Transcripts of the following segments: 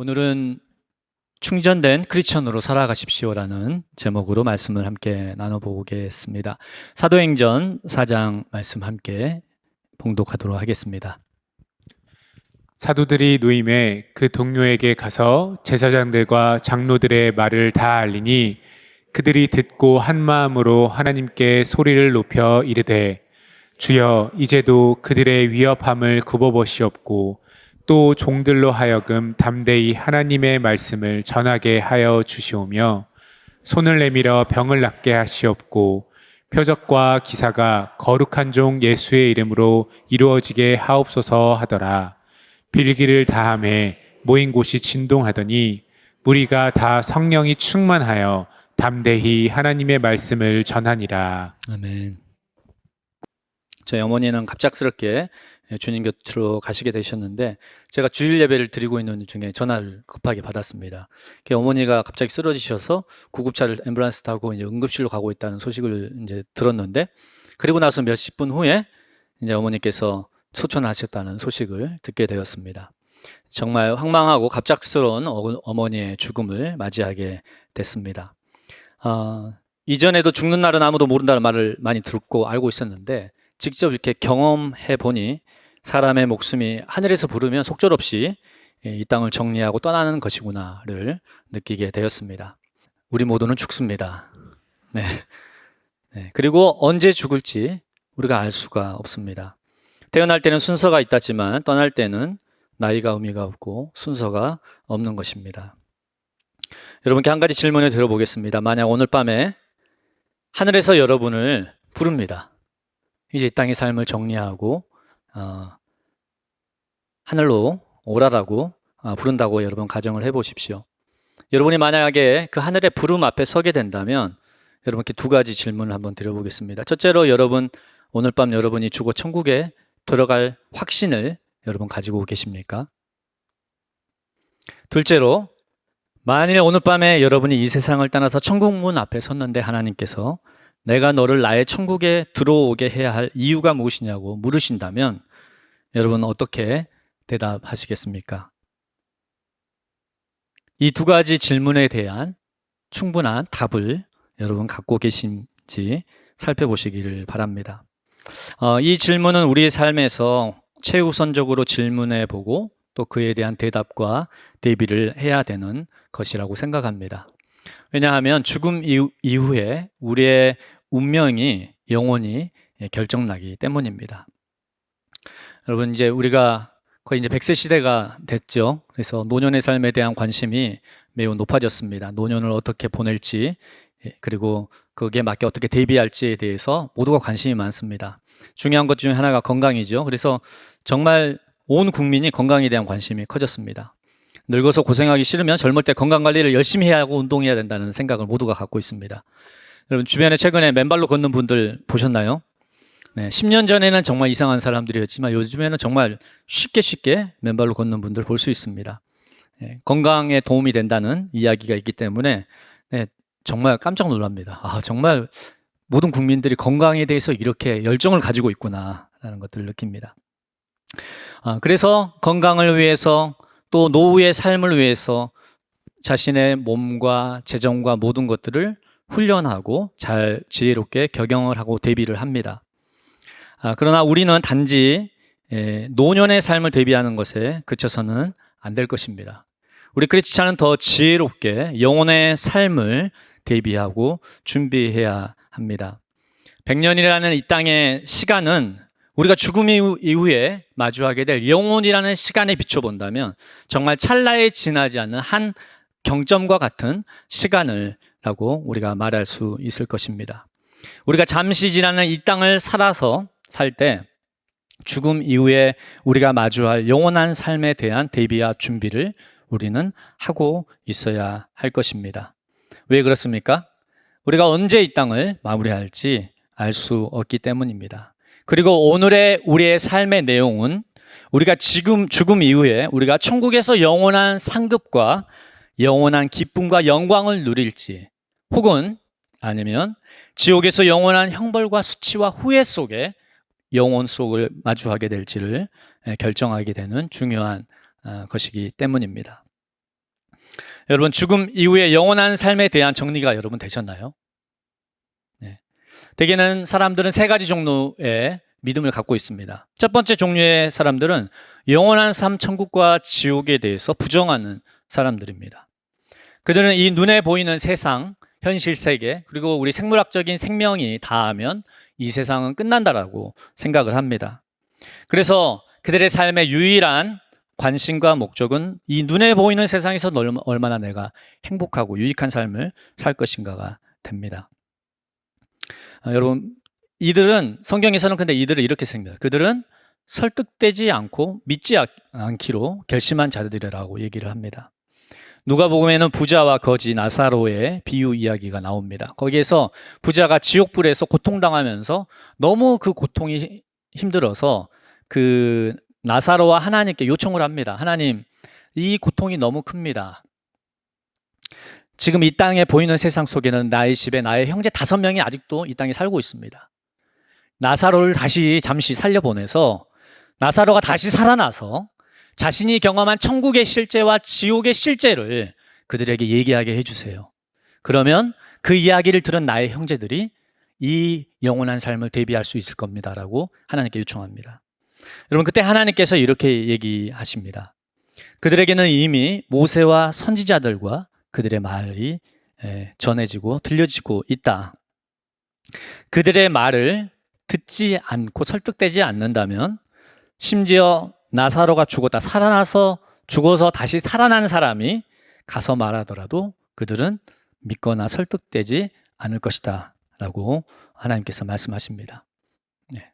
오늘은 충전된 크리스천으로 살아가십시오라는 제목으로 말씀을 함께 나눠보겠습니다. 사도행전 4장 말씀 함께 봉독하도록 하겠습니다. 사도들이 노임에 그 동료에게 가서 제사장들과 장로들의 말을 다 알리니 그들이 듣고 한 마음으로 하나님께 소리를 높여 이르되 주여 이제도 그들의 위협함을 굽어보시옵고 또 종들로 하여금 담대히 하나님의 말씀을 전하게 하여 주시오며 손을 내밀어 병을 낫게 하시옵고 표적과 기사가 거룩한 종 예수의 이름으로 이루어지게 하옵소서 하더라. 빌기를 다함에 모인 곳이 진동하더니 무리가 다 성령이 충만하여 담대히 하나님의 말씀을 전하니라. 아멘. 저희 어머니는 갑작스럽게 주님 곁으로 가시게 되셨는데 제가 주일 예배를 드리고 있는 중에 전화를 급하게 받았습니다. 어머니가 갑자기 쓰러지셔서 구급차를 앰뷸런스 타고 이제 응급실로 가고 있다는 소식을 이제 들었는데, 그리고 나서 몇십 분 후에 이제 어머니께서 소천하셨다는 소식을 듣게 되었습니다. 정말 황망하고 갑작스러운 어머니의 죽음을 맞이하게 됐습니다. 이전에도 죽는 날은 아무도 모른다는 말을 많이 듣고 알고 있었는데, 직접 이렇게 경험해 보니 사람의 목숨이 하늘에서 부르면 속절없이 이 땅을 정리하고 떠나는 것이구나를 느끼게 되었습니다. 우리 모두는 죽습니다. 네. 그리고 언제 죽을지 우리가 알 수가 없습니다. 태어날 때는 순서가 있다지만 떠날 때는 나이가 의미가 없고 순서가 없는 것입니다. 여러분께 한 가지 질문을 드려보겠습니다. 만약 오늘 밤에 하늘에서 여러분을 부릅니다. 이제 이 땅의 삶을 정리하고 하늘로 오라라고 부른다고 여러분 가정을 해보십시오. 여러분이 만약에 그 하늘의 부름 앞에 서게 된다면 여러분께 두 가지 질문을 한번 드려보겠습니다. 첫째로, 여러분 오늘 밤 여러분이 죽어 천국에 들어갈 확신을 여러분 가지고 계십니까? 둘째로, 만일 오늘 밤에 여러분이 이 세상을 떠나서 천국 문 앞에 섰는데 하나님께서 내가 너를 나의 천국에 들어오게 해야 할 이유가 무엇이냐고 물으신다면 여러분 어떻게 대답하시겠습니까? 이 두 가지 질문에 대한 충분한 답을 여러분 갖고 계신지 살펴보시기를 바랍니다. 이 질문은 우리의 삶에서 최우선적으로 질문해 보고 또 그에 대한 대답과 대비를 해야 되는 것이라고 생각합니다. 왜냐하면 죽음 이후에 우리의 운명이 영원히 결정나기 때문입니다. 여러분, 이제 우리가 거의 이제 100세 시대가 됐죠. 그래서 노년의 삶에 대한 관심이 매우 높아졌습니다. 노년을 어떻게 보낼지, 그리고 거기에 맞게 어떻게 대비할지에 대해서 모두가 관심이 많습니다. 중요한 것 중에 하나가 건강이죠. 그래서 정말 온 국민이 건강에 대한 관심이 커졌습니다. 늙어서 고생하기 싫으면 젊을 때 건강관리를 열심히 해야 하고 운동해야 된다는 생각을 모두가 갖고 있습니다. 여러분, 주변에 최근에 맨발로 걷는 분들 보셨나요? 10년 전에는 정말 이상한 사람들이었지만 요즘에는 정말 쉽게 맨발로 걷는 분들 볼 수 있습니다. 건강에 도움이 된다는 이야기가 있기 때문에 정말 깜짝 놀랍니다. 정말 모든 국민들이 건강에 대해서 이렇게 열정을 가지고 있구나라는 것들을 느낍니다. 그래서 건강을 위해서 또 노후의 삶을 위해서 자신의 몸과 재정과 모든 것들을 훈련하고 잘 지혜롭게 격영을 하고 대비를 합니다. 그러나 우리는 단지 노년의 삶을 대비하는 것에 그쳐서는 안 될 것입니다. 우리 크리스찬은 더 지혜롭게 영혼의 삶을 대비하고 준비해야 합니다. 100년이라는 이 땅의 시간은 우리가 죽음 이후에 마주하게 될 영혼이라는 시간에 비춰본다면 정말 찰나에 지나지 않는 한 경점과 같은 시간을 라고 우리가 말할 수 있을 것입니다. 우리가 잠시 지나는 이 땅을 살아서 살 때 죽음 이후에 우리가 마주할 영원한 삶에 대한 대비와 준비를 우리는 하고 있어야 할 것입니다. 왜 그렇습니까? 우리가 언제 이 땅을 마무리할지 알 수 없기 때문입니다. 그리고 오늘의 우리의 삶의 내용은 우리가 지금 죽음 이후에 우리가 천국에서 영원한 상급과 영원한 기쁨과 영광을 누릴지, 혹은 아니면 지옥에서 영원한 형벌과 수치와 후회 속에 영혼 속을 마주하게 될지를 결정하게 되는 중요한 것이기 때문입니다. 여러분, 죽음 이후의 영원한 삶에 대한 정리가 여러분 되셨나요? 네. 대개는 사람들은 세 가지 종류의 믿음을 갖고 있습니다. 첫 번째 종류의 사람들은 영원한 삶, 천국과 지옥에 대해서 부정하는 사람들입니다. 그들은 이 눈에 보이는 세상, 현실 세계, 그리고 우리 생물학적인 생명이 닿으면 이 세상은 끝난다라고 생각을 합니다. 그래서 그들의 삶의 유일한 관심과 목적은 이 눈에 보이는 세상에서 얼마나 내가 행복하고 유익한 삶을 살 것인가가 됩니다. 여러분, 이들은 성경에서는 근데 이들을 이렇게 생각해요. 그들은 설득되지 않고 믿지 않기로 결심한 자들이라고 얘기를 합니다. 누가복음에는 부자와 거지 나사로의 비유 이야기가 나옵니다. 거기에서 부자가 지옥불에서 고통당하면서 너무 그 고통이 힘들어서 그 나사로와 하나님께 요청을 합니다. 하나님, 이 고통이 너무 큽니다. 지금 이 땅에 보이는 세상 속에는 나의 집에 나의 형제 5명이 아직도 이 땅에 살고 있습니다. 나사로를 다시 잠시 살려보내서 나사로가 다시 살아나서 자신이 경험한 천국의 실제와 지옥의 실제를 그들에게 얘기하게 해주세요. 그러면 그 이야기를 들은 나의 형제들이 이 영원한 삶을 대비할 수 있을 겁니다라고 하나님께 요청합니다. 여러분, 그때 하나님께서 이렇게 얘기하십니다. 그들에게는 이미 모세와 선지자들과 그들의 말이 전해지고 들려지고 있다. 그들의 말을 듣지 않고 설득되지 않는다면 심지어 나사로가 죽어서 다시 살아난 사람이 가서 말하더라도 그들은 믿거나 설득되지 않을 것이다 라고 하나님께서 말씀하십니다. 네.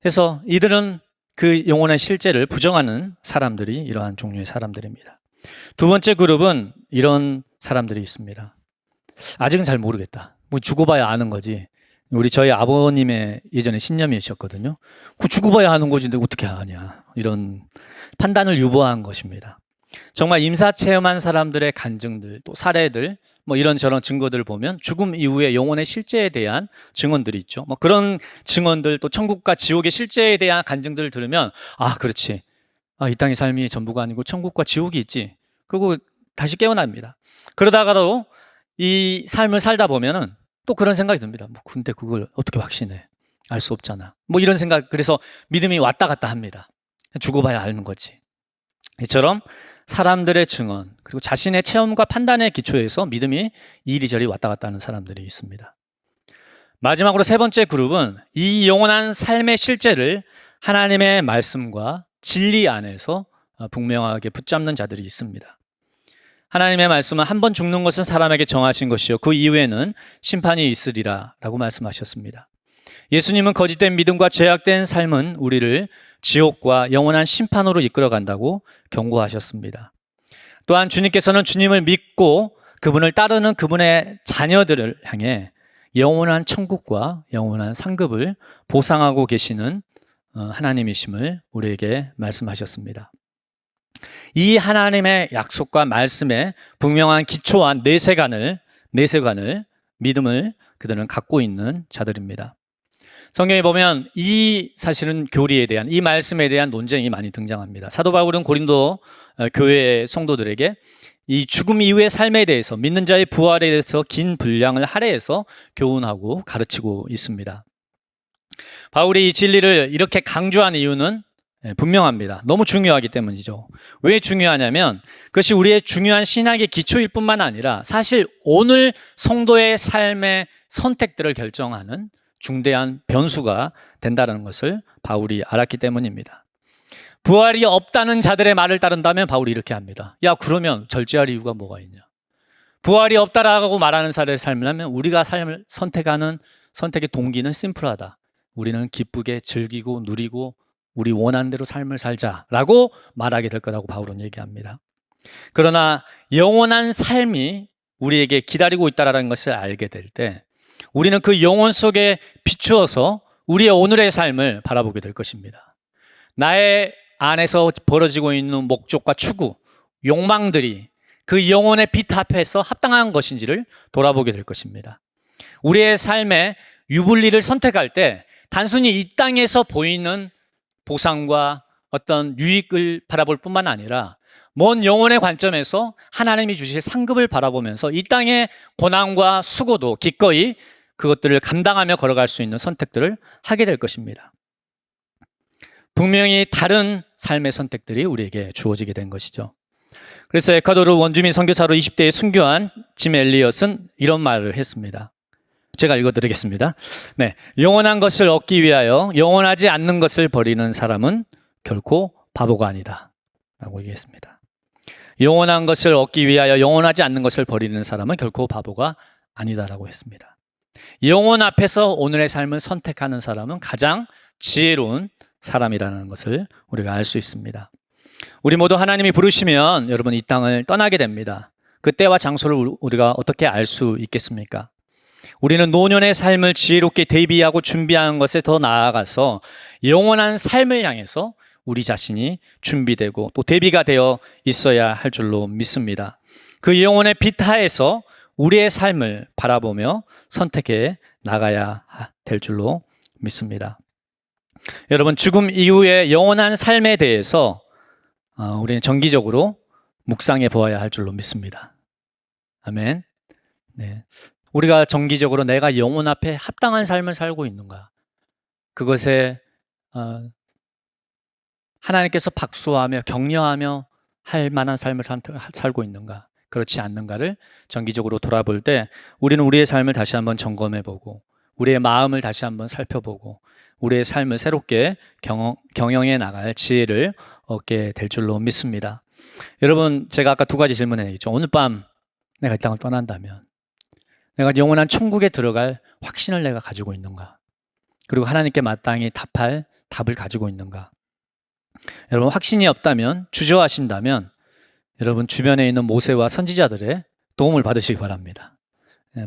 그래서 이들은 그 영혼의 실제를 부정하는 사람들이 이러한 종류의 사람들입니다. 두 번째 그룹은 이런 사람들이 있습니다. 아직은 잘 모르겠다. 뭐 죽어봐야 아는 거지. 저희 아버님의 예전에 신념이셨거든요. 그 죽어봐야 아는 거지, 근데 어떻게 아냐. 이런 판단을 유보한 것입니다. 정말 임사체험한 사람들의 간증들, 또 사례들, 뭐 이런저런 증거들을 보면 죽음 이후의 영혼의 실제에 대한 증언들이 있죠. 뭐 그런 증언들, 또 천국과 지옥의 실제에 대한 간증들을 들으면, 아, 그렇지. 이 땅의 삶이 전부가 아니고 천국과 지옥이 있지. 그리고 다시 깨어납니다. 그러다가도 이 삶을 살다 보면은 또 그런 생각이 듭니다. 뭐 근데 그걸 어떻게 확신해? 알 수 없잖아. 뭐 이런 생각, 그래서 믿음이 왔다 갔다 합니다. 죽어봐야 아는 거지. 이처럼 사람들의 증언, 그리고 자신의 체험과 판단의 기초에서 믿음이 이리저리 왔다 갔다 하는 사람들이 있습니다. 마지막으로 세 번째 그룹은 이 영원한 삶의 실제를 하나님의 말씀과 진리 안에서 분명하게 붙잡는 자들이 있습니다. 하나님의 말씀은 한 번 죽는 것은 사람에게 정하신 것이요 그 이후에는 심판이 있으리라 라고 말씀하셨습니다. 예수님은 거짓된 믿음과 죄악된 삶은 우리를 지옥과 영원한 심판으로 이끌어간다고 경고하셨습니다. 또한 주님께서는 주님을 믿고 그분을 따르는 그분의 자녀들을 향해 영원한 천국과 영원한 상급을 보상하고 계시는 하나님이심을 우리에게 말씀하셨습니다. 이 하나님의 약속과 말씀에 분명한 기초한 내세관을 믿음을 그들은 갖고 있는 자들입니다. 성경에 보면 이 사실은 교리에 대한, 이 말씀에 대한 논쟁이 많이 등장합니다. 사도 바울은 고린도 교회 성도들에게 이 죽음 이후의 삶에 대해서, 믿는 자의 부활에 대해서 긴 분량을 할애해서 교훈하고 가르치고 있습니다. 바울이 이 진리를 이렇게 강조한 이유는 분명합니다. 너무 중요하기 때문이죠. 왜 중요하냐면 그것이 우리의 중요한 신학의 기초일 뿐만 아니라 사실 오늘 성도의 삶의 선택들을 결정하는 중대한 변수가 된다는 것을 바울이 알았기 때문입니다. 부활이 없다는 자들의 말을 따른다면 바울이 이렇게 합니다. 야, 그러면 절제할 이유가 뭐가 있냐? 부활이 없다라고 말하는 사람의 삶이라면 우리가 삶을 선택하는 선택의 동기는 심플하다. 우리는 기쁘게 즐기고 누리고 우리 원하는 대로 삶을 살자라고 말하게 될 거라고 바울은 얘기합니다. 그러나 영원한 삶이 우리에게 기다리고 있다는 것을 알게 될 때 우리는 그 영혼 속에 비추어서 우리의 오늘의 삶을 바라보게 될 것입니다. 나의 안에서 벌어지고 있는 목적과 추구, 욕망들이 그 영혼의 빛 앞에서 합당한 것인지를 돌아보게 될 것입니다. 우리의 삶의 유불리를 선택할 때 단순히 이 땅에서 보이는 보상과 어떤 유익을 바라볼 뿐만 아니라 먼 영혼의 관점에서 하나님이 주실 상급을 바라보면서 이 땅의 고난과 수고도 기꺼이 그것들을 감당하며 걸어갈 수 있는 선택들을 하게 될 것입니다. 분명히 다른 삶의 선택들이 우리에게 주어지게 된 것이죠. 그래서 에콰도르 원주민 선교사로 20대에 순교한 짐 엘리엇은 이런 말을 했습니다. 제가 읽어드리겠습니다. 네, 영원한 것을 얻기 위하여 영원하지 않는 것을 버리는 사람은 결코 바보가 아니다 라고 얘기했습니다. 영원한 것을 얻기 위하여 영원하지 않는 것을 버리는 사람은 결코 바보가 아니다라고 했습니다. 영원 앞에서 오늘의 삶을 선택하는 사람은 가장 지혜로운 사람이라는 것을 우리가 알 수 있습니다. 우리 모두 하나님이 부르시면 여러분 이 땅을 떠나게 됩니다. 그 때와 장소를 우리가 어떻게 알 수 있겠습니까? 우리는 노년의 삶을 지혜롭게 대비하고 준비하는 것에 더 나아가서 영원한 삶을 향해서 우리 자신이 준비되고 또 대비가 되어 있어야 할 줄로 믿습니다. 그 영혼의 빛 하에서 우리의 삶을 바라보며 선택해 나가야 될 줄로 믿습니다. 여러분, 죽음 이후의 영원한 삶에 대해서 우리는 정기적으로 묵상해 보아야 할 줄로 믿습니다. 아멘. 네. 우리가 정기적으로 내가 영혼 앞에 합당한 삶을 살고 있는가? 그것에 하나님께서 박수하며 격려하며 할 만한 삶을 살고 있는가? 그렇지 않는가를 정기적으로 돌아볼 때 우리는 우리의 삶을 다시 한번 점검해 보고 우리의 마음을 다시 한번 살펴보고 우리의 삶을 새롭게 경영해 나갈 지혜를 얻게 될 줄로 믿습니다. 여러분, 제가 아까 두 가지 질문했죠. 오늘 밤 내가 이 땅을 떠난다면 내가 영원한 천국에 들어갈 확신을 내가 가지고 있는가? 그리고 하나님께 마땅히 답할 답을 가지고 있는가? 여러분, 확신이 없다면, 주저하신다면 여러분 주변에 있는 모세와 선지자들의 도움을 받으시기 바랍니다.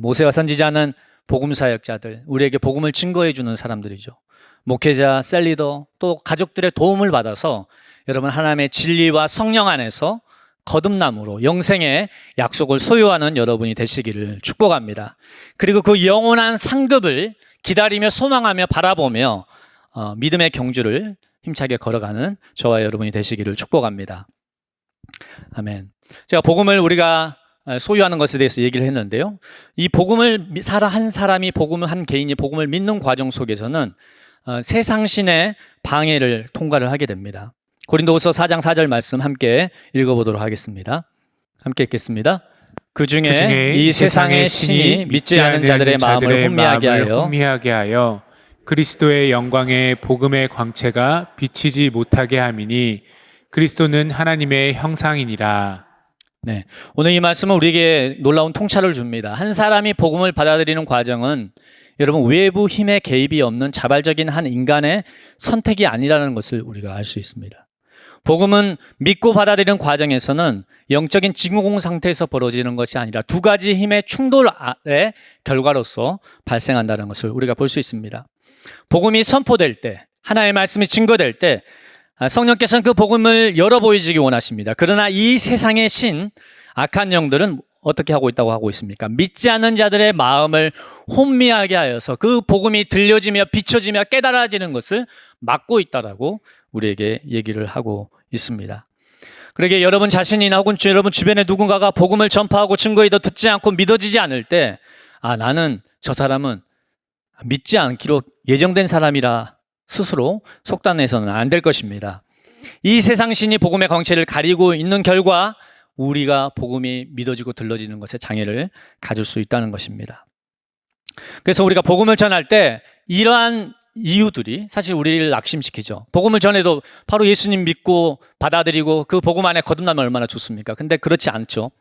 모세와 선지자는 복음 사역자들, 우리에게 복음을 증거해 주는 사람들이죠. 목회자, 셀리더, 또 가족들의 도움을 받아서 여러분 하나님의 진리와 성령 안에서 거듭남으로 영생의 약속을 소유하는 여러분이 되시기를 축복합니다. 그리고 그 영원한 상급을 기다리며 소망하며 바라보며 믿음의 경주를 힘차게 걸어가는 저와 여러분이 되시기를 축복합니다. 아멘. 제가 복음을 우리가 소유하는 것에 대해서 얘기를 했는데요. 이 복음을 한 개인이 복음을 믿는 과정 속에서는 세상신의 방해를 통과를 하게 됩니다. 고린도후서 4장 4절 말씀 함께 읽어보도록 하겠습니다. 함께 읽겠습니다. 그 중에 이 세상의 신이 믿지 않은 자들의 마음을 혼미하게 하여 그리스도의 영광의 복음의 광채가 비치지 못하게 함이니 그리스도는 하나님의 형상이니라. 네, 오늘 이 말씀은 우리에게 놀라운 통찰을 줍니다. 한 사람이 복음을 받아들이는 과정은 여러분 외부 힘의 개입이 없는 자발적인 한 인간의 선택이 아니라는 것을 우리가 알 수 있습니다. 복음은 믿고 받아들이는 과정에서는 영적인 진공 상태에서 벌어지는 것이 아니라 두 가지 힘의 충돌의 결과로서 발생한다는 것을 우리가 볼 수 있습니다. 복음이 선포될 때, 하나님의 말씀이 증거될 때 성령께서는 그 복음을 열어 보이시기 원하십니다. 그러나 이 세상의 신, 악한 영들은 어떻게 하고 있다고 하고 있습니까? 믿지 않는 자들의 마음을 혼미하게 하여서 그 복음이 들려지며 비춰지며 깨달아지는 것을 막고 있다라고 우리에게 얘기를 하고 있습니다. 그러게 여러분 자신이나 혹은 여러분 주변에 누군가가 복음을 전파하고 증거에도 듣지 않고 믿어지지 않을 때 나는 저 사람은 믿지 않기로 예정된 사람이라 스스로 속단해서는 안 될 것입니다. 이 세상 신이 복음의 광채를 가리고 있는 결과 우리가 복음이 믿어지고 들려지는 것에 장애를 가질 수 있다는 것입니다. 그래서 우리가 복음을 전할 때 이러한 이유들이 사실 우리를 낙심시키죠. 복음을 전해도 바로 예수님 믿고 받아들이고 그 복음 안에 거듭나면 얼마나 좋습니까? 근데 그렇지 않죠.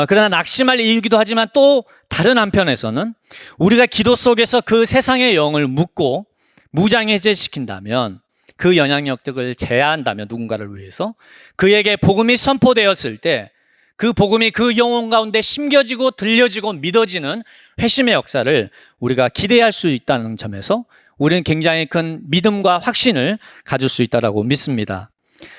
그러나 낙심할 이유기도 하지만 또 다른 한편에서는 우리가 기도 속에서 그 세상의 영을 묻고 무장해제시킨다면 그 영향력들을 제한한다면 누군가를 위해서 그에게 복음이 선포되었을 때 그 복음이 그 영혼 가운데 심겨지고 들려지고 믿어지는 회심의 역사를 우리가 기대할 수 있다는 점에서 우리는 굉장히 큰 믿음과 확신을 가질 수 있다고 믿습니다.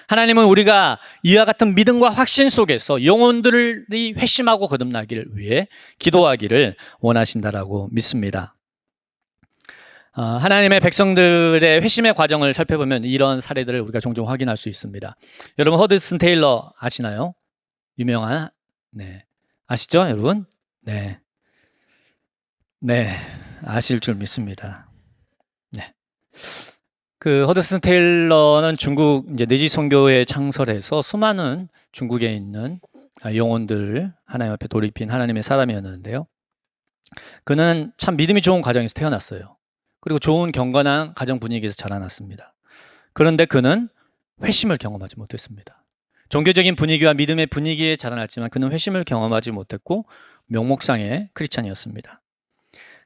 하나님은 우리가 이와 같은 믿음과 확신 속에서 영혼들이 회심하고 거듭나기를 위해 기도하기를 원하신다라고 믿습니다. 하나님의 백성들의 회심의 과정을 살펴보면 이런 사례들을 우리가 종종 확인할 수 있습니다. 여러분 허드슨 테일러 아시나요? 유명한 네. 아시죠, 여러분? 네. 네. 아실 줄 믿습니다. 네. 그 허드슨 테일러는 중국 이제 내지 선교회 창설해서 수많은 중국에 있는 영혼들을 하나님 앞에 돌이킨 하나님의 사람이었는데요. 그는 참 믿음이 좋은 가정에서 태어났어요. 그리고 좋은 경건한 가정 분위기에서 자라났습니다. 그런데 그는 회심을 경험하지 못했습니다. 종교적인 분위기와 믿음의 분위기에 자라났지만 그는 회심을 경험하지 못했고 명목상의 크리스찬이었습니다.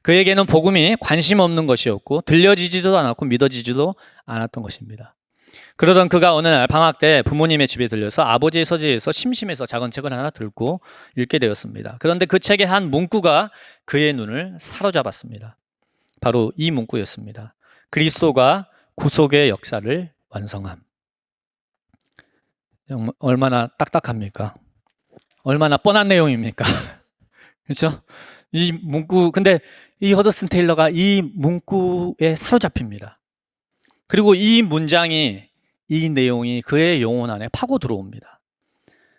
그에게는 복음이 관심 없는 것이었고 들려지지도 않았고 믿어지지도 않았던 것입니다. 그러던 그가 어느 날 방학 때 부모님의 집에 들려서 아버지의 서재에서 심심해서 작은 책을 하나 들고 읽게 되었습니다. 그런데 그 책의 한 문구가 그의 눈을 사로잡았습니다. 바로 이 문구였습니다. 그리스도가 구속의 역사를 완성함. 얼마나 딱딱합니까? 얼마나 뻔한 내용입니까? 그렇죠? 이 문구, 근데 이 허드슨 테일러가 이 문구에 사로잡힙니다. 그리고 이 문장이, 이 내용이 그의 영혼 안에 파고 들어옵니다.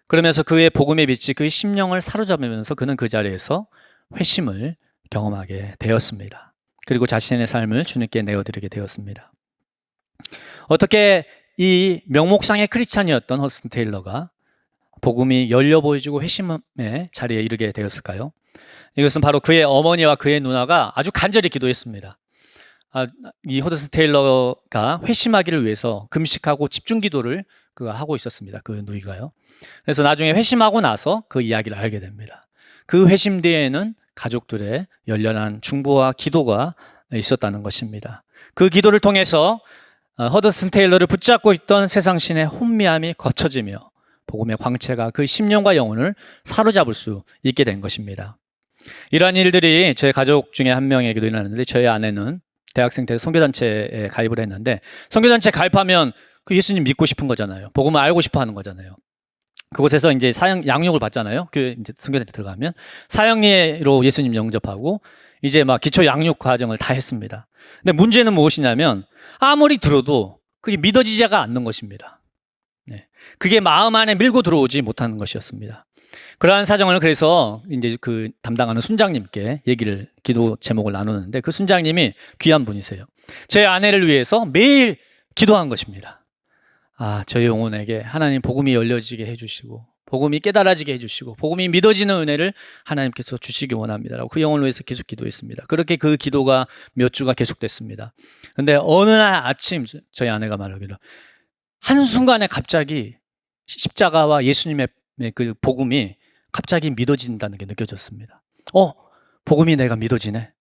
그러면서 그의 복음의 빛이 그의 심령을 사로잡으면서 그는 그 자리에서 회심을 경험하게 되었습니다. 그리고 자신의 삶을 주님께 내어드리게 되었습니다. 어떻게 이 명목상의 크리스찬이었던 허드슨 테일러가 복음이 열려 보여지고 회심의 자리에 이르게 되었을까요? 이것은 바로 그의 어머니와 그의 누나가 아주 간절히 기도했습니다. 이 허드슨 테일러가 회심하기를 위해서 금식하고 집중 기도를 그가 하고 있었습니다. 그 누이가요. 그래서 나중에 회심하고 나서 그 이야기를 알게 됩니다. 그 회심 뒤에는 가족들의 열렬한 중보와 기도가 있었다는 것입니다. 그 기도를 통해서 허드슨 테일러를 붙잡고 있던 세상신의 혼미함이 거쳐지며 복음의 광채가 그 심령과 영혼을 사로잡을 수 있게 된 것입니다. 이러한 일들이 제 가족 중에 한 명에게도 일어났는데 저희 아내는 대학생 때 선교단체에 가입을 했는데 선교단체 가입하면 그 예수님 믿고 싶은 거잖아요. 복음을 알고 싶어 하는 거잖아요. 그곳에서 이제 양육을 받잖아요. 그 이제 선교단체 들어가면 사형리로 예수님 영접하고 이제 막 기초 양육 과정을 다 했습니다. 근데 문제는 무엇이냐면 아무리 들어도 그게 믿어지지가 않는 것입니다. 네. 그게 마음 안에 밀고 들어오지 못하는 것이었습니다. 그러한 사정을 그래서 이제 그 담당하는 순장님께 기도 제목을 나누는데 그 순장님이 귀한 분이세요. 제 아내를 위해서 매일 기도한 것입니다. 저희 영혼에게 하나님 복음이 열려지게 해주시고 복음이 깨달아지게 해주시고 복음이 믿어지는 은혜를 하나님께서 주시기 원합니다라고 그 영혼을 위해서 계속 기도했습니다. 그렇게 그 기도가 몇 주가 계속됐습니다. 근데 어느 날 아침 저희 아내가 말하기를 한순간에 갑자기 십자가와 예수님의 그 복음이 갑자기 믿어진다는 게 느껴졌습니다. 복음이 내가 믿어지네.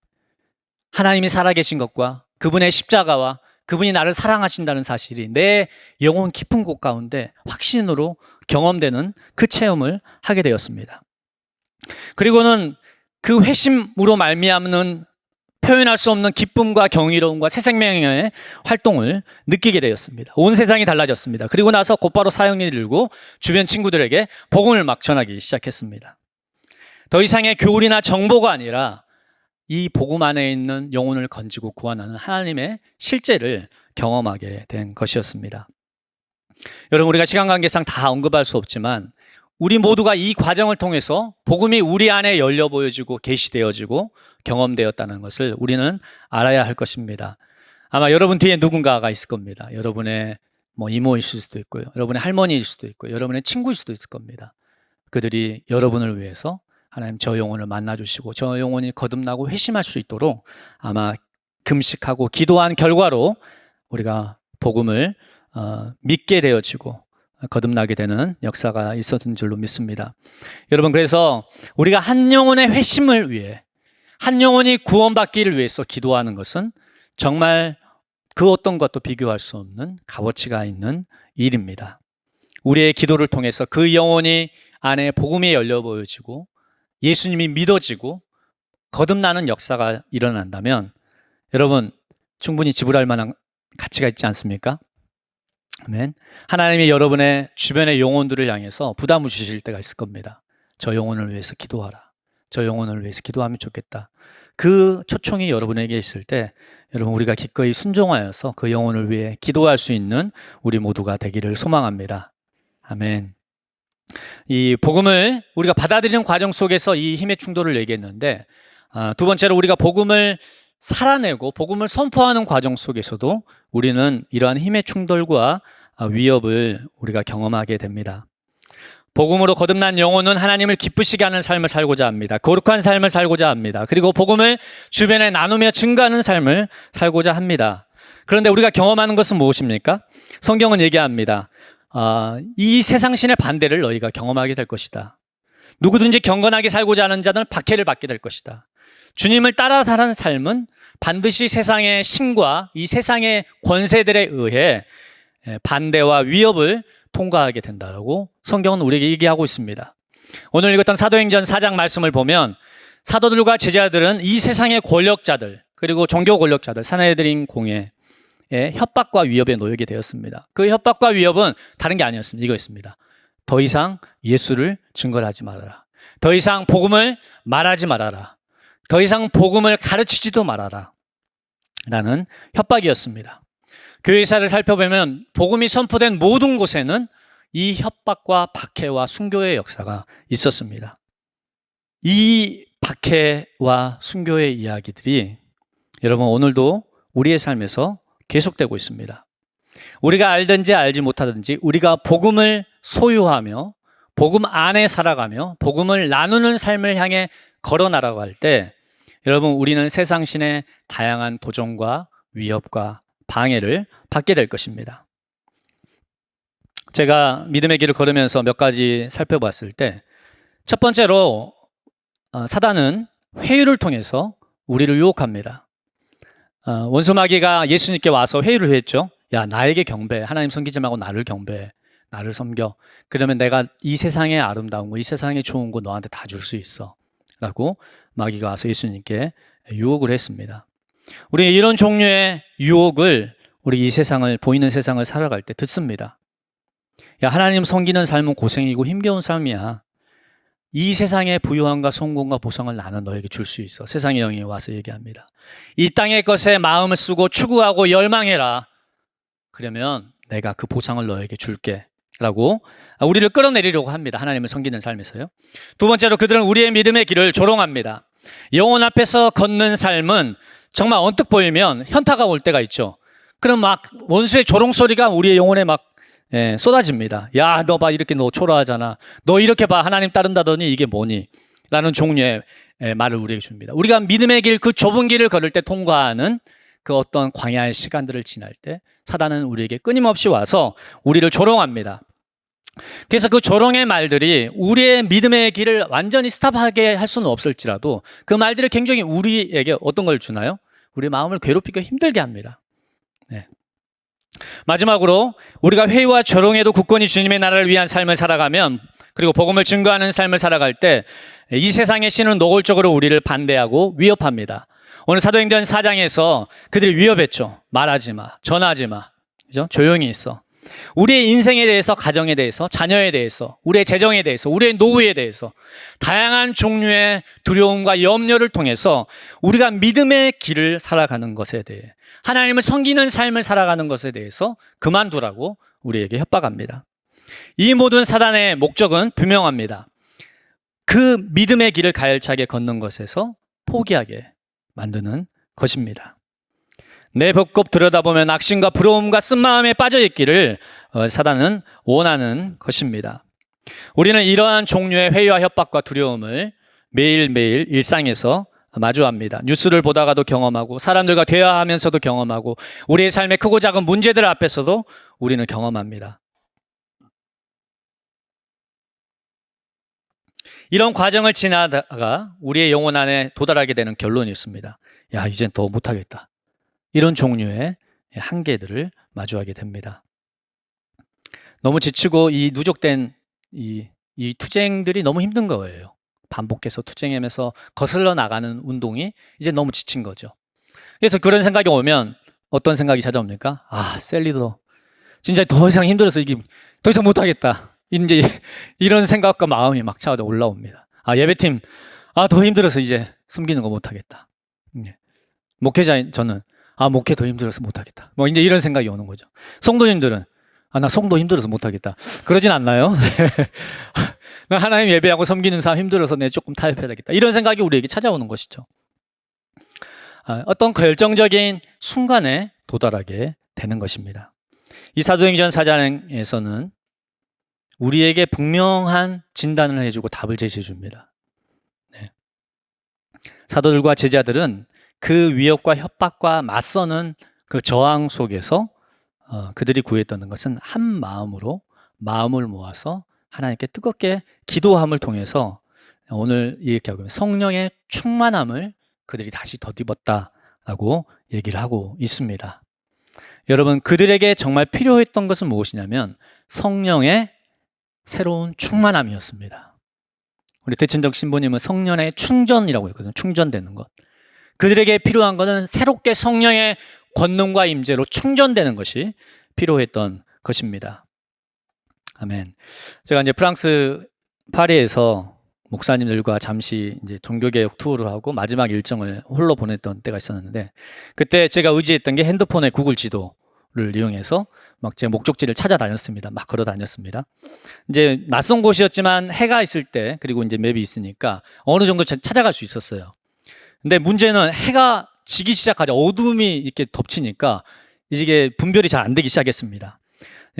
하나님이 살아계신 것과 그분의 십자가와 그분이 나를 사랑하신다는 사실이 내 영혼 깊은 곳 가운데 확신으로 경험되는 그 체험을 하게 되었습니다. 그리고는 그 회심으로 말미암는 표현할 수 없는 기쁨과 경이로움과 새 생명의 활동을 느끼게 되었습니다. 온 세상이 달라졌습니다. 그리고 나서 곧바로 사형이 들고 주변 친구들에게 복음을 막 전하기 시작했습니다. 더 이상의 교훈이나 정보가 아니라 이 복음 안에 있는 영혼을 건지고 구원하는 하나님의 실제를 경험하게 된 것이었습니다. 여러분, 우리가 시간 관계상 다 언급할 수 없지만 우리 모두가 이 과정을 통해서 복음이 우리 안에 열려 보여지고 계시되어지고 경험되었다는 것을 우리는 알아야 할 것입니다. 아마 여러분 뒤에 누군가가 있을 겁니다. 여러분의 이모이실 수도 있고요. 여러분의 할머니일 수도 있고요. 여러분의 친구일 수도 있을 겁니다. 그들이 여러분을 위해서 하나님 저 영혼을 만나주시고 저 영혼이 거듭나고 회심할 수 있도록 아마 금식하고 기도한 결과로 우리가 복음을 믿게 되어지고 거듭나게 되는 역사가 있었던 줄로 믿습니다. 여러분, 그래서 우리가 한 영혼의 회심을 위해 한 영혼이 구원받기를 위해서 기도하는 것은 정말 그 어떤 것도 비교할 수 없는 값어치가 있는 일입니다. 우리의 기도를 통해서 그 영혼이 안에 복음이 열려 보여지고 예수님이 믿어지고 거듭나는 역사가 일어난다면 여러분 충분히 지불할 만한 가치가 있지 않습니까? 아멘. 하나님이 여러분의 주변의 영혼들을 향해서 부담을 주실 때가 있을 겁니다. 저 영혼을 위해서 기도하라. 저 영혼을 위해서 기도하면 좋겠다. 그 초청이 여러분에게 있을 때 여러분 우리가 기꺼이 순종하여서 그 영혼을 위해 기도할 수 있는 우리 모두가 되기를 소망합니다. 아멘. 이 복음을 우리가 받아들이는 과정 속에서 이 힘의 충돌을 얘기했는데, 두 번째로 우리가 복음을 살아내고 복음을 선포하는 과정 속에서도 우리는 이러한 힘의 충돌과 위협을 우리가 경험하게 됩니다. 복음으로 거듭난 영혼은 하나님을 기쁘시게 하는 삶을 살고자 합니다. 거룩한 삶을 살고자 합니다. 그리고 복음을 주변에 나누며 증거하는 삶을 살고자 합니다. 그런데 우리가 경험하는 것은 무엇입니까? 성경은 얘기합니다. 이 세상신의 반대를 너희가 경험하게 될 것이다. 누구든지 경건하게 살고자 하는 자는 박해를 받게 될 것이다. 주님을 따라 사는 삶은 반드시 세상의 신과 이 세상의 권세들에 의해 반대와 위협을 통과하게 된다고 성경은 우리에게 얘기하고 있습니다. 오늘 읽었던 사도행전 4장 말씀을 보면 사도들과 제자들은 이 세상의 권력자들 그리고 종교 권력자들 사내들인 공회의 협박과 위협에 놓이게 되었습니다. 그 협박과 위협은 다른 게 아니었습니다. 이거였습니다. 더 이상 예수를 증거하지 말아라. 더 이상 복음을 말하지 말아라. 더 이상 복음을 가르치지도 말아라. 라는 협박이었습니다. 교회사를 살펴보면 복음이 선포된 모든 곳에는 이 협박과 박해와 순교의 역사가 있었습니다. 이 박해와 순교의 이야기들이 여러분 오늘도 우리의 삶에서 계속되고 있습니다. 우리가 알든지 알지 못하든지 우리가 복음을 소유하며 복음 안에 살아가며 복음을 나누는 삶을 향해 걸어 나가갈 때 여러분 우리는 세상신의 다양한 도전과 위협과 방해를 받게 될 것입니다. 제가 믿음의 길을 걸으면서 몇 가지 살펴봤을 때 첫 번째로 사단은 회유를 통해서 우리를 유혹합니다. 원수 마귀가 예수님께 와서 회유를 했죠. 야, 나에게 경배해. 하나님 섬기지 말고 나를 경배해. 나를 섬겨. 그러면 내가 이 세상의 아름다운 거, 이 세상의 좋은 거 너한테 다 줄 수 있어. 라고 마귀가 와서 예수님께 유혹을 했습니다. 우리 이런 종류의 유혹을 우리 이 세상을, 보이는 세상을 살아갈 때 듣습니다. 야, 하나님 섬기는 삶은 고생이고 힘겨운 삶이야. 이 세상의 부유함과 성공과 보상을 나는 너에게 줄 수 있어. 세상의 영이 와서 얘기합니다. 이 땅의 것에 마음을 쓰고 추구하고 열망해라. 그러면 내가 그 보상을 너에게 줄게. 라고 우리를 끌어내리려고 합니다. 하나님을 섬기는 삶에서요. 두 번째로 그들은 우리의 믿음의 길을 조롱합니다. 영혼 앞에서 걷는 삶은 정말 언뜻 보이면 현타가 올 때가 있죠. 그럼 막 원수의 조롱 소리가 우리의 영혼에 막 쏟아집니다. 야, 너 봐, 이렇게 너 초라하잖아. 너 이렇게 봐, 하나님 따른다더니 이게 뭐니? 라는 종류의 말을 우리에게 줍니다. 우리가 믿음의 길, 그 좁은 길을 걸을 때 통과하는 그 어떤 광야의 시간들을 지날 때 사단은 우리에게 끊임없이 와서 우리를 조롱합니다. 그래서 그 조롱의 말들이 우리의 믿음의 길을 완전히 스탑하게 할 수는 없을지라도 그 말들이 굉장히 우리에게 어떤 걸 주나요? 우리 마음을 괴롭히기 힘들게 합니다. 네. 마지막으로 우리가 회의와 조롱에도 굳건히 주님의 나라를 위한 삶을 살아가면 그리고 복음을 증거하는 삶을 살아갈 때 이 세상의 신은 노골적으로 우리를 반대하고 위협합니다. 오늘 사도행전 4장에서 그들이 위협했죠. 말하지 마, 전하지 마, 그죠? 조용히 있어. 우리의 인생에 대해서, 가정에 대해서, 자녀에 대해서, 우리의 재정에 대해서, 우리의 노후에 대해서 다양한 종류의 두려움과 염려를 통해서 우리가 믿음의 길을 살아가는 것에 대해 하나님을 섬기는 삶을 살아가는 것에 대해서 그만두라고 우리에게 협박합니다. 이 모든 사단의 목적은 분명합니다. 그 믿음의 길을 가열차게 걷는 것에서 포기하게 만드는 것입니다. 내 벽곱 들여다보면 악심과 부러움과 쓴마음에 빠져있기를 사단은 원하는 것입니다. 우리는 이러한 종류의 회의와 협박과 두려움을 매일매일 일상에서 마주합니다. 뉴스를 보다가도 경험하고 사람들과 대화하면서도 경험하고 우리의 삶의 크고 작은 문제들 앞에서도 우리는 경험합니다. 이런 과정을 지나다가 우리의 영혼 안에 도달하게 되는 결론이 있습니다. 야, 이젠 더 못하겠다. 이런 종류의 한계들을 마주하게 됩니다. 너무 지치고 이 누적된 이 투쟁들이 너무 힘든 거예요. 반복해서 투쟁하면서 거슬러 나가는 운동이 이제 너무 지친 거죠. 그래서 그런 생각이 오면 어떤 생각이 찾아옵니까? 아, 셀리더 진짜 더 이상 힘들어서 이게 더 이상 못하겠다. 이제 이런 생각과 마음이 막 차오르 올라옵니다. 아, 예배팀 더 힘들어서 이제 숨기는 거 못하겠다. 목회자인 저는 목회 더 힘들어서 못하겠다. 뭐 이제 이런 생각이 오는 거죠. 성도님들은 나 성도 힘들어서 못하겠다. 그러진 않나요? 나 하나님 예배하고 섬기는 삶 힘들어서 내 조금 타협해야 되겠다. 이런 생각이 우리에게 찾아오는 것이죠. 어떤 결정적인 순간에 도달하게 되는 것입니다. 이 사도행전 4장에서는 우리에게 분명한 진단을 해주고 답을 제시해 줍니다. 네. 사도들과 제자들은 그 위협과 협박과 맞서는 그 저항 속에서 그들이 구했던 것은 한 마음으로 마음을 모아서 하나님께 뜨겁게 기도함을 통해서 오늘 이렇게 하고 성령의 충만함을 그들이 다시 덧입었다라고 얘기를 하고 있습니다. 여러분, 그들에게 정말 필요했던 것은 무엇이냐면 성령의 새로운 충만함이었습니다. 우리 대천적 신부님은 성령의 충전이라고 했거든요. 충전되는 것. 그들에게 필요한 것은 새롭게 성령의 권능과 임재로 충전되는 것이 필요했던 것입니다. 아멘. 제가 이제 프랑스 파리에서 목사님들과 잠시 이제 종교개혁 투어를 하고 마지막 일정을 홀로 보냈던 때가 있었는데, 그때 제가 의지했던 게 핸드폰의 구글 지도를 이용해서 막 제 목적지를 찾아다녔습니다. 막 걸어 다녔습니다. 이제 낯선 곳이었지만 해가 있을 때, 그리고 이제 맵이 있으니까 어느 정도 찾아갈 수 있었어요. 근데 문제는 해가 지기 시작하자 어둠이 이렇게 덮치니까 이게 분별이 잘 안 되기 시작했습니다.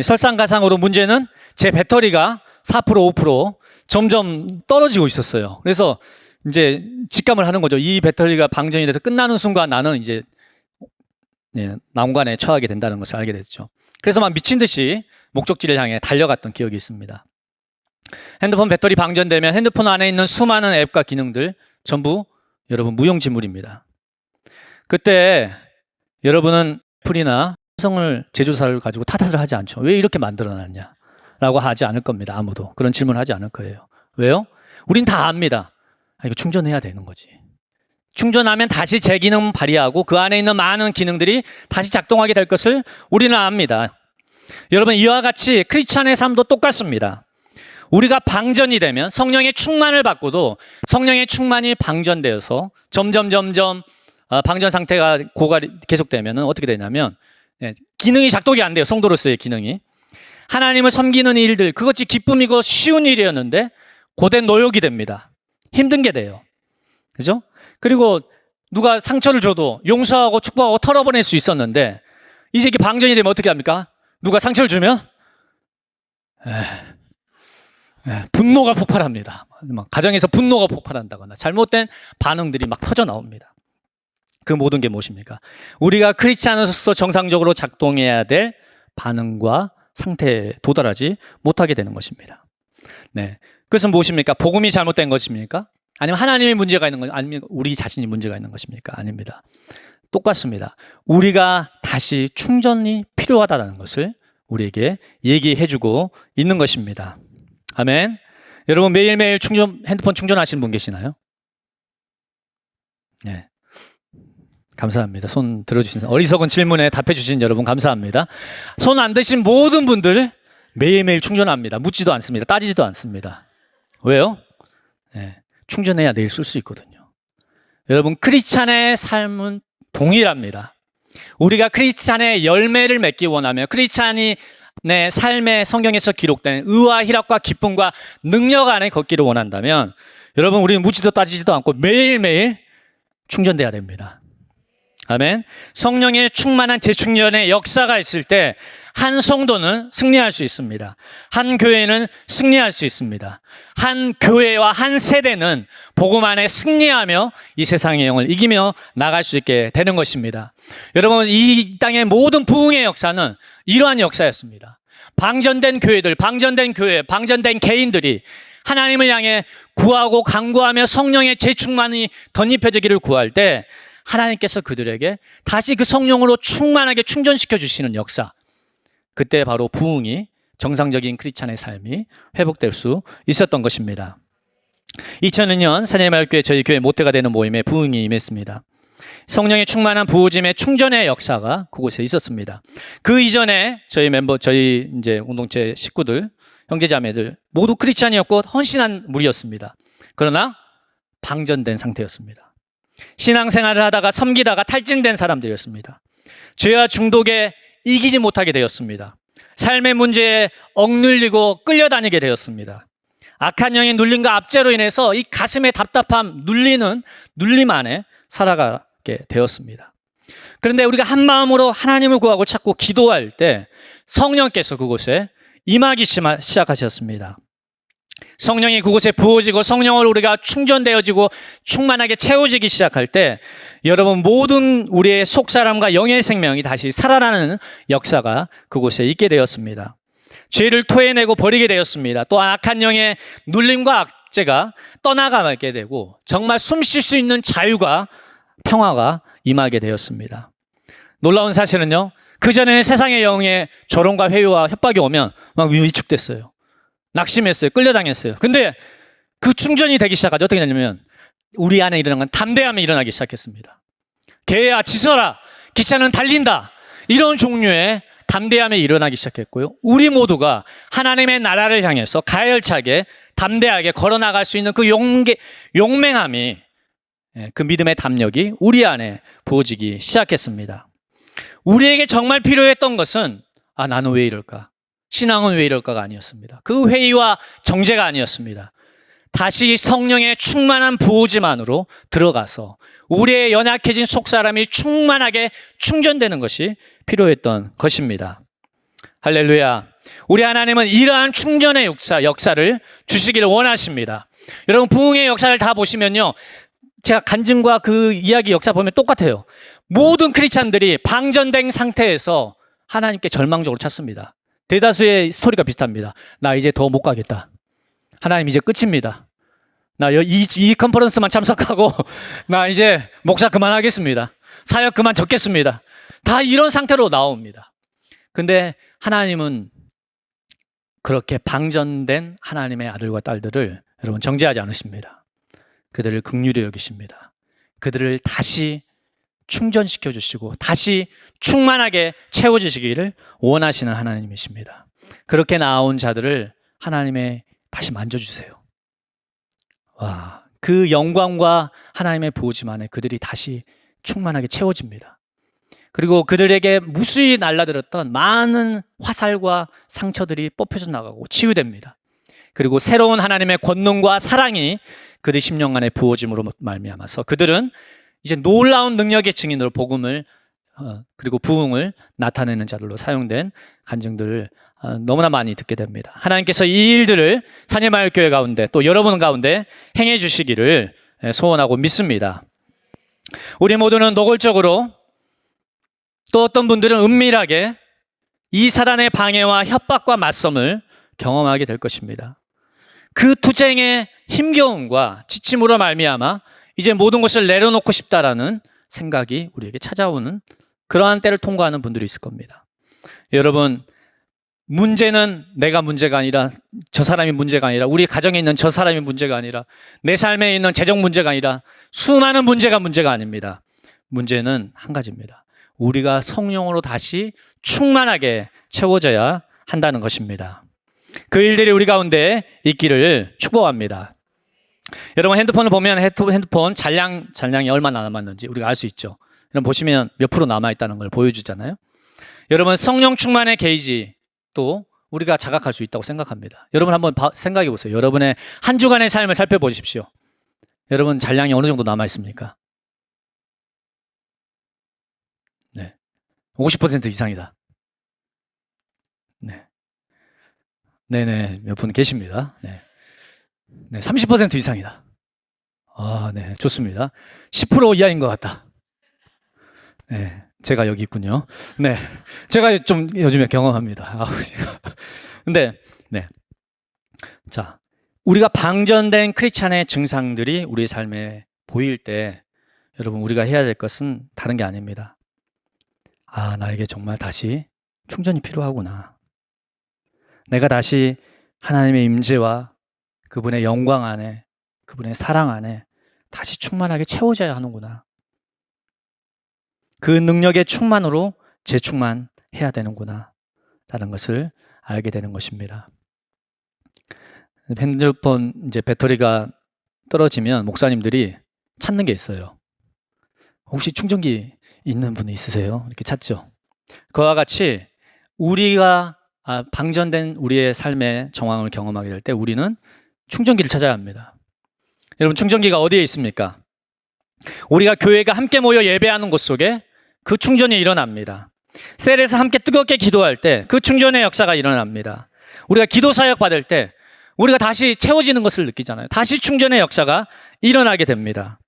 설상가상으로 문제는 제 배터리가 4%, 5% 점점 떨어지고 있었어요. 그래서 이제 직감을 하는 거죠. 이 배터리가 방전이 돼서 끝나는 순간 나는 이제 난관에 처하게 된다는 것을 알게 됐죠. 그래서 막 미친 듯이 목적지를 향해 달려갔던 기억이 있습니다. 핸드폰 배터리 방전되면 핸드폰 안에 있는 수많은 앱과 기능들 전부 여러분 무용지물입니다. 그때 여러분은 애플이나 삼성을 제조사를 가지고 탓을 하지 않죠. 왜 이렇게 만들어놨냐 라고 하지 않을 겁니다. 아무도 그런 질문하지 않을 거예요. 왜요? 우린 다 압니다. 이거 충전해야 되는 거지. 충전하면 다시 제 기능 발휘하고 그 안에 있는 많은 기능들이 다시 작동하게 될 것을 우리는 압니다. 여러분, 이와 같이 크리스찬의 삶도 똑같습니다. 우리가 방전이 되면 성령의 충만을 받고도 성령의 충만이 방전되어서 점점 방전 상태가 계속되면 어떻게 되냐면 기능이 작동이 안 돼요. 성도로서의 기능이. 하나님을 섬기는 일들, 그것이 기쁨이고 쉬운 일이었는데 고된 노역이 됩니다. 힘든 게 돼요. 그죠? 그리고 누가 상처를 줘도 용서하고 축복하고 털어보낼 수 있었는데 이제 이게 방전이 되면 어떻게 합니까? 누가 상처를 주면 분노가 폭발합니다. 막 가정에서 분노가 폭발한다거나 잘못된 반응들이 막 터져 나옵니다. 그 모든 게 무엇입니까? 우리가 크리스찬으로서 정상적으로 작동해야 될 반응과 상태에 도달하지 못하게 되는 것입니다. 네, 그것은 무엇입니까? 복음이 잘못된 것입니까? 아니면 하나님의 문제가 있는 것, 아니면 우리 자신이 문제가 있는 것입니까? 아닙니다. 똑같습니다. 우리가 다시 충전이 필요하다는 것을 우리에게 얘기해주고 있는 것입니다. 아멘. 여러분, 매일매일 핸드폰 충전하시는 분 계시나요? 네. 감사합니다. 손 들어주신, 어리석은 질문에 답해주신 여러분 감사합니다. 손 안 드신 모든 분들 매일매일 충전합니다. 묻지도 않습니다. 따지지도 않습니다. 왜요? 네. 충전해야 내일 쓸 수 있거든요. 여러분, 크리스찬의 삶은 동일합니다. 우리가 크리스찬의 열매를 맺기 원하며 크리스찬이 내 삶의 성경에서 기록된 의와 희락과 기쁨과 능력 안에 걷기를 원한다면 여러분, 우리는 묻지도 따지지도 않고 매일매일 충전돼야 됩니다. 아멘. 성령의 충만한 재충전의 역사가 있을 때 한 성도는 승리할 수 있습니다. 한 교회는 승리할 수 있습니다. 한 교회와 한 세대는 복음 안에 승리하며 이 세상의 영을 이기며 나갈 수 있게 되는 것입니다. 여러분, 이 땅의 모든 부흥의 역사는 이러한 역사였습니다. 방전된 교회들, 방전된 교회, 방전된 개인들이 하나님을 향해 구하고 간구하며 성령의 재충만이 덧입혀지기를 구할 때 하나님께서 그들에게 다시 그 성령으로 충만하게 충전시켜 주시는 역사, 그때 바로 부흥이, 정상적인 크리스찬의 삶이 회복될 수 있었던 것입니다. 2002년 사내마을교회 저희 교회 모태가 되는 모임에 부흥이 임했습니다. 성령의 충만한 부어짐의 충전의 역사가 그곳에 있었습니다. 그 이전에 저희 이제 공동체 식구들, 형제자매들 모두 크리스찬이었고 헌신한 무리였습니다. 그러나 방전된 상태였습니다. 신앙생활을 하다가 섬기다가 탈진된 사람들이었습니다. 죄와 중독에 이기지 못하게 되었습니다. 삶의 문제에 억눌리고 끌려다니게 되었습니다. 악한 영의 눌림과 압제로 인해서 이 가슴의 답답함, 눌림 안에 살아가게 되었습니다. 그런데 우리가 한 마음으로 하나님을 구하고 찾고 기도할 때 성령께서 그곳에 임하기 시작하셨습니다. 성령이 그곳에 부어지고 성령으로 우리가 충전되어지고 충만하게 채워지기 시작할 때 여러분 모든 우리의 속사람과 영의 생명이 다시 살아나는 역사가 그곳에 있게 되었습니다. 죄를 토해내고 버리게 되었습니다. 또 악한 영의 눌림과 압제가 떠나가게 되고 정말 숨 쉴 수 있는 자유가 평화가 임하게 되었습니다. 놀라운 사실은요, 그전에는 세상의 영의 조롱과 회유와 협박이 오면 막 위축됐어요. 낙심했어요. 끌려당했어요. 근데 그 충전이 되기 시작하죠. 어떻게 되냐면 우리 안에 일어난 건 담대함이 일어나기 시작했습니다. 개야 짖어라, 기차는 달린다, 이런 종류의 담대함이 일어나기 시작했고요. 우리 모두가 하나님의 나라를 향해서 가열차게 담대하게 걸어나갈 수 있는 그 용맹함이, 그 믿음의 담력이 우리 안에 부어지기 시작했습니다. 우리에게 정말 필요했던 것은 나는 왜 이럴까? 신앙은 왜 이럴까가 아니었습니다. 그 회의와 정죄가 아니었습니다. 다시 성령의 충만한 부어짐만으로 들어가서 우리의 연약해진 속사람이 충만하게 충전되는 것이 필요했던 것입니다. 할렐루야. 우리 하나님은 이러한 충전의 역사를 주시기를 원하십니다. 여러분 부흥의 역사를 다 보시면요, 제가 간증과 그 이야기 역사 보면 똑같아요. 모든 크리스찬들이 방전된 상태에서 하나님께 절망적으로 찾습니다. 대다수의 스토리가 비슷합니다. 나 이제 더 못 가겠다. 하나님 이제 끝입니다. 나 이 컨퍼런스만 참석하고 나 이제 목사 그만하겠습니다. 사역 그만 적겠습니다. 다 이런 상태로 나옵니다. 근데 하나님은 그렇게 방전된 하나님의 아들과 딸들을 여러분 정죄하지 않으십니다. 그들을 긍휼히 여기십니다. 그들을 다시 충전시켜 주시고 다시 충만하게 채워주시기를 원하시는 하나님이십니다. 그렇게 나온 자들을 하나님의 다시 만져주세요. 와, 그 영광과 하나님의 부어짐 안에 그들이 다시 충만하게 채워집니다. 그리고 그들에게 무수히 날라들었던 많은 화살과 상처들이 뽑혀져 나가고 치유됩니다. 그리고 새로운 하나님의 권능과 사랑이 그들 심령안에 부어짐으로 말미암아서 그들은 이제 놀라운 능력의 증인으로 복음을 그리고 부흥을 나타내는 자들로 사용된 간증들을 너무나 많이 듣게 됩니다. 하나님께서 이 일들을 산예마을교회 가운데 또 여러분 가운데 행해 주시기를 소원하고 믿습니다. 우리 모두는 노골적으로 또 어떤 분들은 은밀하게 이 사단의 방해와 협박과 맞섬을 경험하게 될 것입니다. 그 투쟁의 힘겨움과 지침으로 말미암아 이제 모든 것을 내려놓고 싶다라는 생각이 우리에게 찾아오는 그러한 때를 통과하는 분들이 있을 겁니다. 여러분, 문제는 내가 문제가 아니라 저 사람이 문제가 아니라 우리 가정에 있는 저 사람이 문제가 아니라 내 삶에 있는 재정 문제가 아니라 수많은 문제가 아닙니다. 문제는 한 가지입니다. 우리가 성령으로 다시 충만하게 채워져야 한다는 것입니다. 그 일들이 우리 가운데 있기를 축복합니다. 여러분 핸드폰을 보면 핸드폰 잔량이 얼마나 남았는지 우리가 알 수 있죠. 여러분 보시면 몇 프로 남아있다는 걸 보여주잖아요. 여러분 성령 충만의 게이지 또 우리가 자각할 수 있다고 생각합니다. 여러분 한번 생각해 보세요. 여러분의 한 주간의 삶을 살펴보십시오. 여러분 잔량이 어느 정도 남아있습니까? 네, 50% 이상이다. 네, 네네, 몇 분 계십니다. 네, 30% 이상이다. 네, 좋습니다. 10% 이하인 것 같다. 네, 제가 여기 있군요. 네, 제가 좀 요즘에 경험합니다. 근데, 네. 자, 우리가 방전된 크리스찬의 증상들이 우리 삶에 보일 때 여러분 우리가 해야 될 것은 다른 게 아닙니다. 나에게 정말 다시 충전이 필요하구나. 내가 다시 하나님의 임재와 그분의 영광 안에, 그분의 사랑 안에 다시 충만하게 채워져야 하는구나. 그 능력의 충만으로 재충만해야 되는구나 라는 것을 알게 되는 것입니다. 핸드폰 이제 배터리가 떨어지면 목사님들이 찾는 게 있어요. 혹시 충전기 있는 분 있으세요? 이렇게 찾죠. 그와 같이 우리가 방전된 우리의 삶의 정황을 경험하게 될 때 우리는 충전기를 찾아야 합니다. 여러분, 충전기가 어디에 있습니까? 우리가 교회가 함께 모여 예배하는 곳 속에 그 충전이 일어납니다. 셀에서 함께 뜨겁게 기도할 때 그 충전의 역사가 일어납니다. 우리가 기도 사역 받을 때 우리가 다시 채워지는 것을 느끼잖아요. 다시 충전의 역사가 일어나게 됩니다.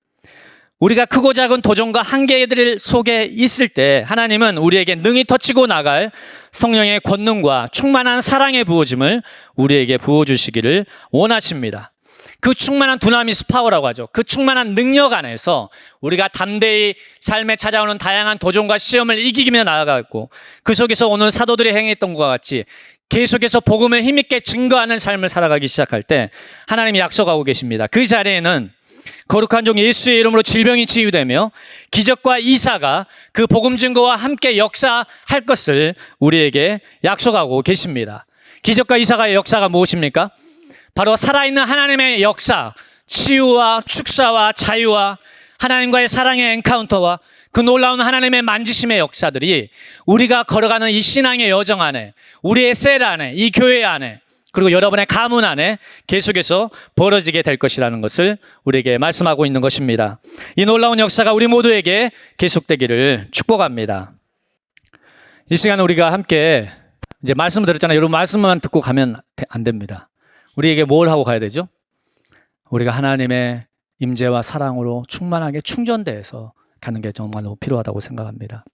우리가 크고 작은 도전과 한계들 속에 있을 때 하나님은 우리에게 능히 터치고 나갈 성령의 권능과 충만한 사랑의 부어짐을 우리에게 부어주시기를 원하십니다. 그 충만한 두나미스 파워라고 하죠. 그 충만한 능력 안에서 우리가 담대히 삶에 찾아오는 다양한 도전과 시험을 이기며 나아가고 그 속에서 오늘 사도들이 행했던 것과 같이 계속해서 복음을 힘있게 증거하는 삶을 살아가기 시작할 때 하나님이 약속하고 계십니다. 그 자리에는 거룩한 종 예수의 이름으로 질병이 치유되며 기적과 이사가 그 복음 증거와 함께 역사할 것을 우리에게 약속하고 계십니다. 기적과 이사가의 역사가 무엇입니까? 바로 살아있는 하나님의 역사, 치유와 축사와 자유와 하나님과의 사랑의 엔카운터와 그 놀라운 하나님의 만지심의 역사들이 우리가 걸어가는 이 신앙의 여정 안에, 우리의 셀 안에, 이 교회 안에, 그리고 여러분의 가문 안에 계속해서 벌어지게 될 것이라는 것을 우리에게 말씀하고 있는 것입니다. 이 놀라운 역사가 우리 모두에게 계속되기를 축복합니다. 이 시간 우리가 함께 이제 말씀을 들었잖아요. 여러분, 말씀만 듣고 가면 안 됩니다. 우리에게 뭘 하고 가야 되죠? 우리가 하나님의 임재와 사랑으로 충만하게 충전돼서 가는 게 정말 필요하다고 생각합니다.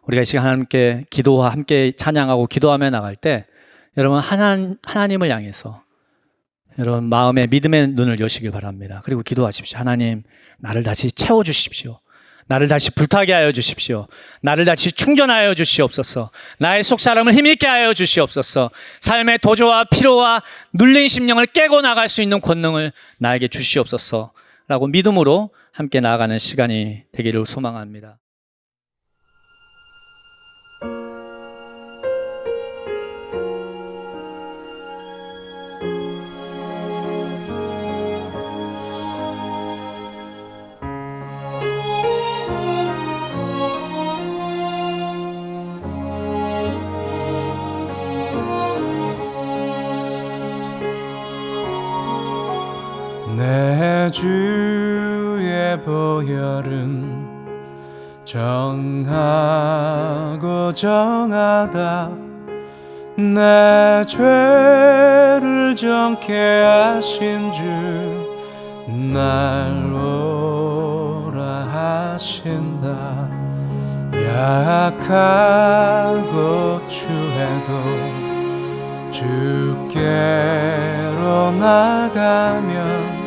우리가 이 시간 하나님께 기도와 함께 찬양하고 기도하며 나갈 때 여러분 하나님을 향해서 여러분 마음의 믿음의 눈을 여시길 바랍니다. 그리고 기도하십시오. 하나님, 나를 다시 채워주십시오. 나를 다시 불타게 하여 주십시오. 나를 다시 충전하여 주시옵소서. 나의 속사람을 힘있게 하여 주시옵소서. 삶의 도조와 피로와 눌린 심령을 깨고 나갈 수 있는 권능을 나에게 주시옵소서 라고 믿음으로 함께 나아가는 시간이 되기를 소망합니다. 내 주의 보혈은 정하고 정하다 내 죄를 정케 하신 주 날 오라 하신다 약하고 추해도 주께로 나가면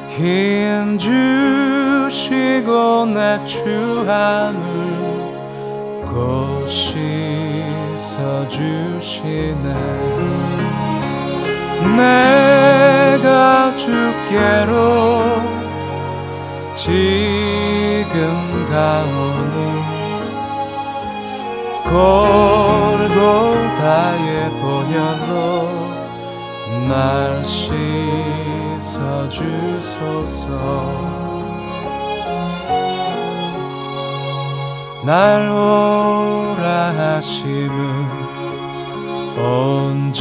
힘 주시고 내 주함을 곧 씻어주시네 내가 주께로 지금 가오니 골고다의 보혈로 날 씻어주소서 날 오라 하심은 온전한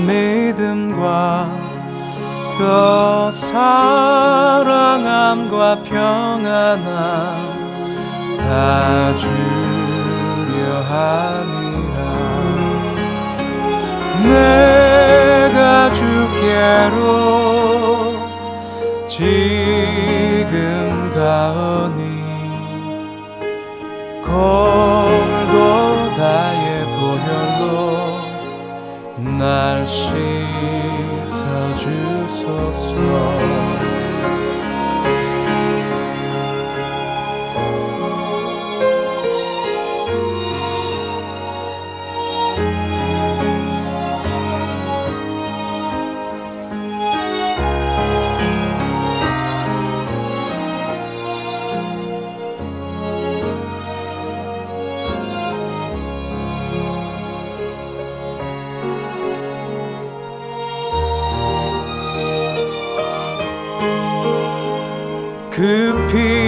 믿음과 또 사랑함과 평안함 다 주려 함이라 내가 주께로 지금 가오니 골고다의 보혈로 날 씻어주소서 그 피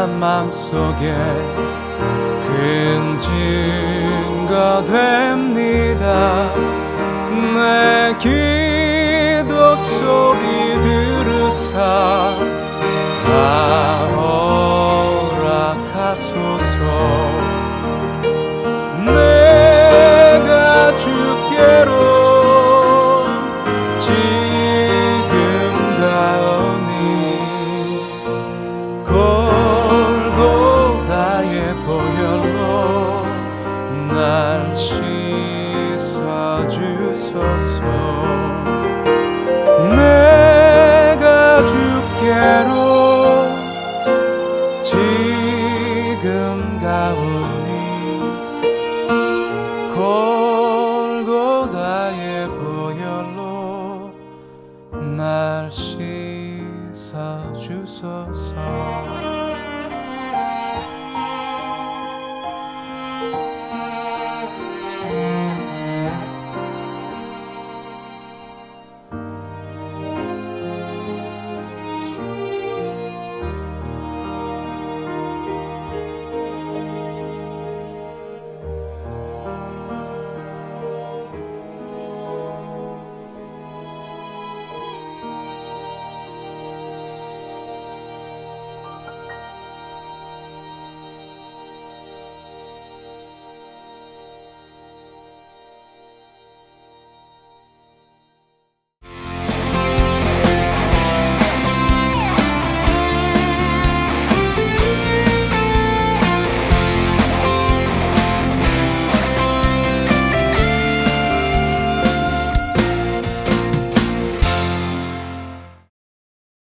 맘속에 큰 증거 됩니다. 내 기도 소리 들으사 다 허락하소서. 내가 주께로 지금 가오니 골고다의 보혈로 날 씻어주소서. 내가 주께로 지금